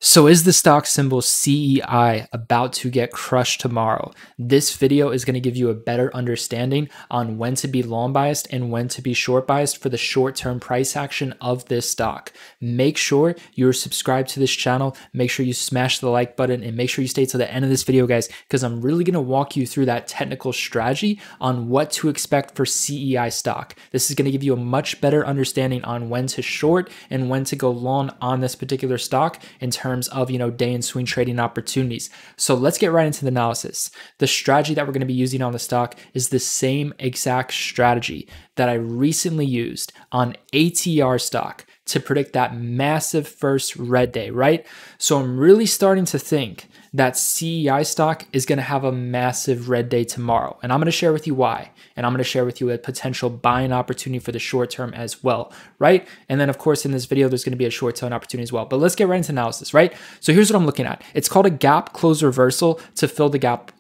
So is the stock symbol CEI about to get crushed tomorrow? This video is going to give you a better understanding on when to be long biased and when to be short biased for the short-term price action of this stock. Make sure you're subscribed to this channel. Make sure you smash the like button and make sure you stay to the end of this video, guys, because I'm really going to walk you through that technical strategy on what to expect for CEI stock. This is going to give you a much better understanding on when to short and when to go long on this particular stock in terms of, day and swing trading opportunities. So let's get right into the analysis. The strategy that we're going to be using on the stock is the same exact strategy that I recently used on ATR stock to predict that massive first red day, right? So I'm really starting to think that CEI stock is going to have a massive red day tomorrow. And I'm going to share with you why. And I'm going to share with you a potential buying opportunity for the short term as well, right? And then of course in this video, there's going to be a short term opportunity as well. But let's get right into analysis, right? So here's what I'm looking at. It's called a gap close reversal to fill the gap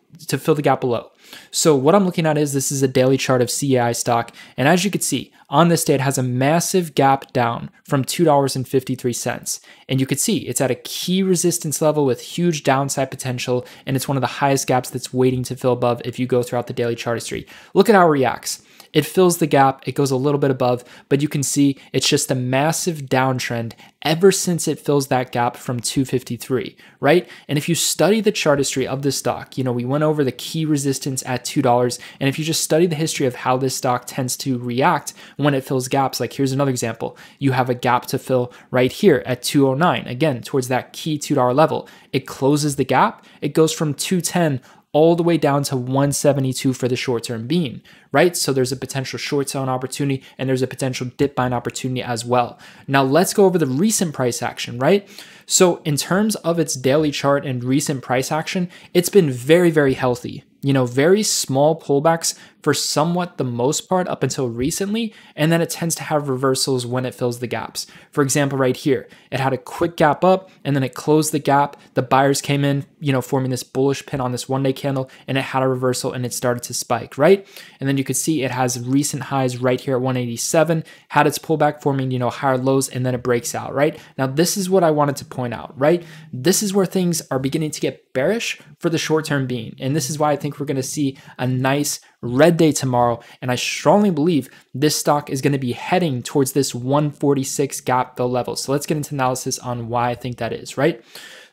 below. So what I'm looking at is this is a daily chart of CEI stock. And as you can see, on this day, it has a massive gap down from $2.53. And you can see it's at a key resistance level with huge downside potential. And it's one of the highest gaps that's waiting to fill above if you go throughout the daily chart history. Look at how it reacts. It fills the gap, it goes a little bit above, but you can see it's just a massive downtrend ever since it fills that gap from 253, right? And if you study the chart history of this stock, we went over the key resistance at $2, and if you just study the history of how this stock tends to react when it fills gaps, like here's another example. You have a gap to fill right here at 209, again, towards that key $2 level. It closes the gap, it goes from 210 all the way down to 172 for the short-term being, right? So there's a potential short selling opportunity and there's a potential dip buying opportunity as well. Now let's go over the recent price action, right? So in terms of its daily chart and recent price action, it's been very, very healthy. Very small pullbacks for somewhat the most part up until recently, and then it tends to have reversals when it fills the gaps. For example, right here, it had a quick gap up and then it closed the gap. The buyers came in, forming this bullish pin on this one-day candle, and it had a reversal and it started to spike, right? And then you could see it has recent highs right here at 187, had its pullback forming, higher lows, and then it breaks out, right? Now, this is what I wanted to point out, right? This is where things are beginning to get bearish for the short-term being. And this is why I think we're going to see a nice red day tomorrow. And I strongly believe this stock is going to be heading towards this 146 gap fill level. So let's get into analysis on why I think that is, right?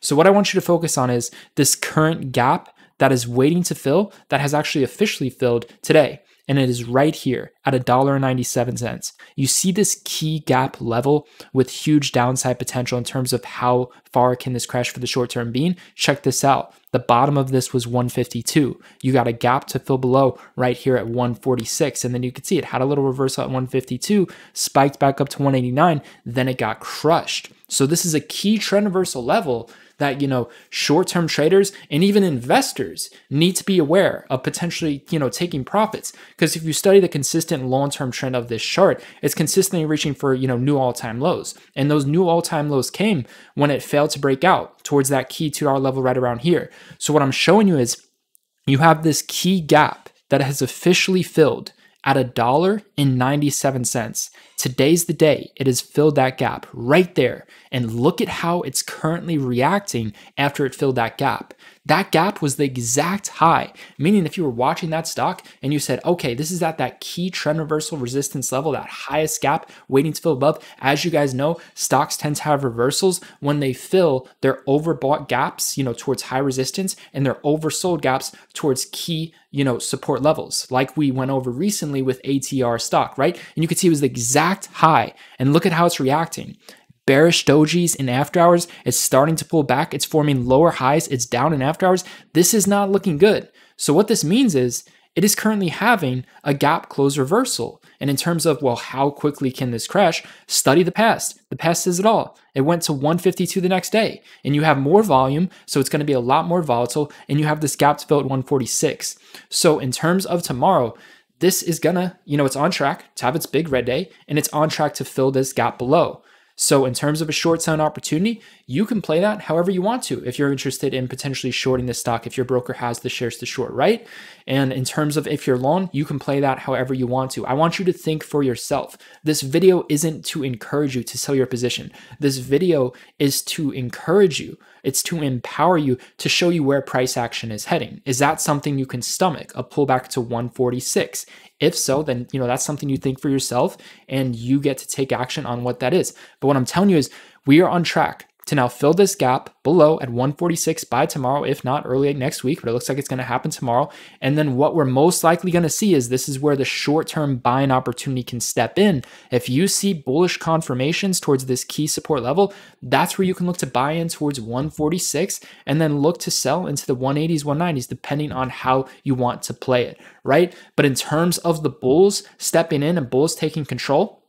So what I want you to focus on is this current gap that is waiting to fill that has actually officially filled today. And it is right here at $1.97. You see this key gap level with huge downside potential in terms of how far can this crash for the short-term being. Check this out. The bottom of this was 152. You got a gap to fill below right here at 146. And then you can see it had a little reversal at 152, spiked back up to 189, then it got crushed. So this is a key trend reversal level that, short-term traders and even investors need to be aware of potentially, taking profits. Because if you study the consistent long-term trend of this chart, it's consistently reaching for, new all-time lows. And those new all-time lows came when it failed to break out towards that key $2 level right around here. So what I'm showing you is you have this key gap that has officially filled at $1.97. Today's the day it has filled that gap right there. And look at how it's currently reacting after it filled that gap. That gap was the exact high, meaning if you were watching that stock and you said, okay, this is at that key trend reversal resistance level, that highest gap waiting to fill above. As you guys know, stocks tend to have reversals when they fill their overbought gaps, towards high resistance, and their oversold gaps towards key, support levels, like we went over recently with ATR stock, right? And you can see it was the exact high, and look at how it's reacting. Bearish dojis in after hours, it's starting to pull back, it's forming lower highs, it's down in after hours. This is not looking good. So what this means is it is currently having a gap close reversal. And in terms of, well, how quickly can this crash? Study the past. The past says it all. It went to 152 the next day, and you have more volume, so it's going to be a lot more volatile, and you have this gap to fill at 146. So in terms of tomorrow, this is gonna, it's on track to have its big red day, and it's on track to fill this gap below. So in terms of a short selling opportunity, You can play that however you want to if you're interested in potentially shorting the stock, if your broker has the shares to short, right? And in terms of if you're long, you can play that however you want to. I want you to think for yourself. This video isn't to encourage you to sell your position. This video is to encourage you. It's to empower you to show you where price action is heading. Is that something you can stomach, a pullback to 146? If so, then that's something you think for yourself and you get to take action on what that is. But what I'm telling you is we are on track to now fill this gap below at 146 by tomorrow, if not early next week, but it looks like it's going to happen tomorrow. And then what we're most likely going to see is this is where the short-term buying opportunity can step in. If you see bullish confirmations towards this key support level, that's where you can look to buy in towards 146 and then look to sell into the 180s, 190s, depending on how you want to play it, right? But in terms of the bulls stepping in and bulls taking control,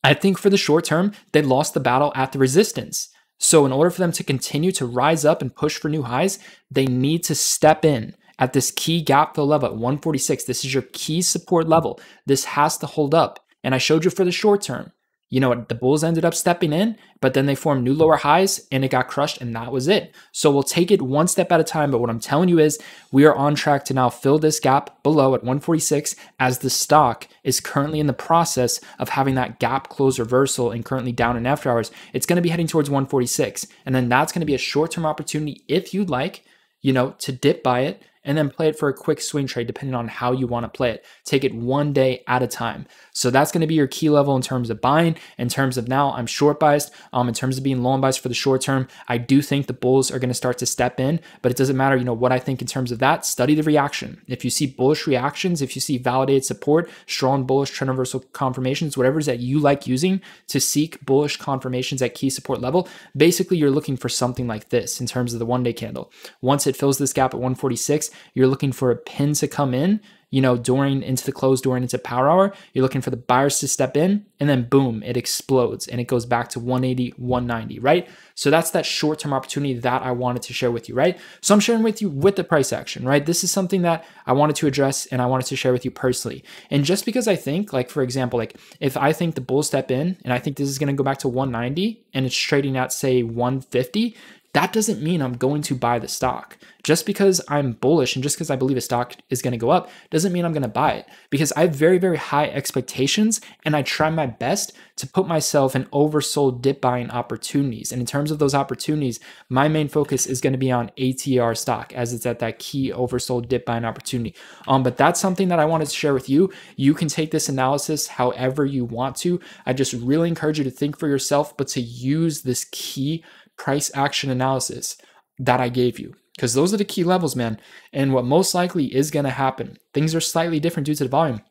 I think for the short term, they lost the battle at the resistance. So in order for them to continue to rise up and push for new highs, they need to step in at this key gap fill level at 146. This is your key support level. This has to hold up. And I showed you for the short term. The bulls ended up stepping in, but then they formed new lower highs and it got crushed and that was it. So we'll take it one step at a time. But what I'm telling you is we are on track to now fill this gap below at 146 as the stock is currently in the process of having that gap close reversal and currently down in after hours. It's going to be heading towards 146. And then that's going to be a short-term opportunity if you'd like, to dip by it and then play it for a quick swing trade depending on how you want to play it. Take it one day at a time. So that's going to be your key level in terms of buying. In terms of now, I'm short biased. In terms of being long biased for the short term, I do think the bulls are going to start to step in, but it doesn't matter, what I think in terms of that. Study the reaction. If you see bullish reactions, if you see validated support, strong bullish trend reversal confirmations, whatever it is that you like using to seek bullish confirmations at key support level, basically you're looking for something like this in terms of the one-day candle. Once it fills this gap at 146, you're looking for a pin to come in, during into the close, during into power hour. You're looking for the buyers to step in and then boom, it explodes and it goes back to 180, 190, right? So that's that short-term opportunity that I wanted to share with you, right? So I'm sharing with you with the price action, right? This is something that I wanted to address and I wanted to share with you personally. And just because I think, for example, if I think the bulls step in and I think this is going to go back to 190 and it's trading at say 150, that doesn't mean I'm going to buy the stock. Just because I'm bullish and just because I believe a stock is going to go up doesn't mean I'm going to buy it, because I have very, very high expectations and I try my best to put myself in oversold dip buying opportunities. And in terms of those opportunities, my main focus is going to be on ATR stock as it's at that key oversold dip buying opportunity. But that's something that I wanted to share with you. You can take this analysis however you want to. I just really encourage you to think for yourself, but to use this key price action analysis that I gave you, because those are the key levels, man. And what most likely is going to happen, things are slightly different due to the volume,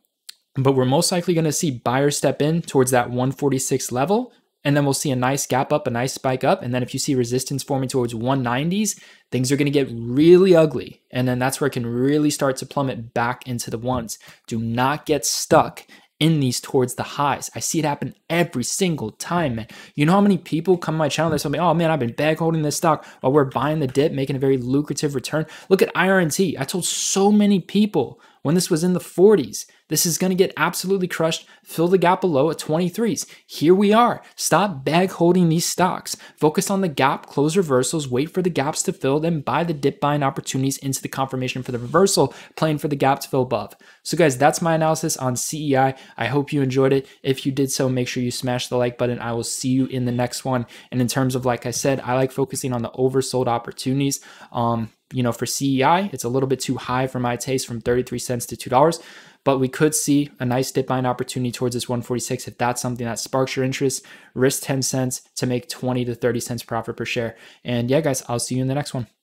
but we're most likely going to see buyers step in towards that 146 level, and then we'll see a nice gap up, a nice spike up. And then if you see resistance forming towards 190s, things are going to get really ugly. And then that's where it can really start to plummet back into the ones. Do not get stuck in these towards the highs. I see it happen every single time, man. You know how many people come to my channel, they're saying, oh man, I've been bag holding this stock while we're buying the dip, making a very lucrative return. Look at IRNT. I told so many people when this was in the 40s, this is going to get absolutely crushed. Fill the gap below at 23s. Here we are. Stop bag holding these stocks. Focus on the gap, close reversals, wait for the gaps to fill, then buy the dip buying opportunities into the confirmation for the reversal, playing for the gap to fill above. So guys, that's my analysis on CEI. I hope you enjoyed it. If you did so, make sure you smash the like button. I will see you in the next one. And in terms of, like I said, I like focusing on the oversold opportunities. For CEI, it's a little bit too high for my taste, from 33 cents to $2. But we could see a nice dip buying opportunity towards this 146 if that's something that sparks your interest. Risk 10 cents to make 20 to 30 cents profit per share. And yeah, guys, I'll see you in the next one.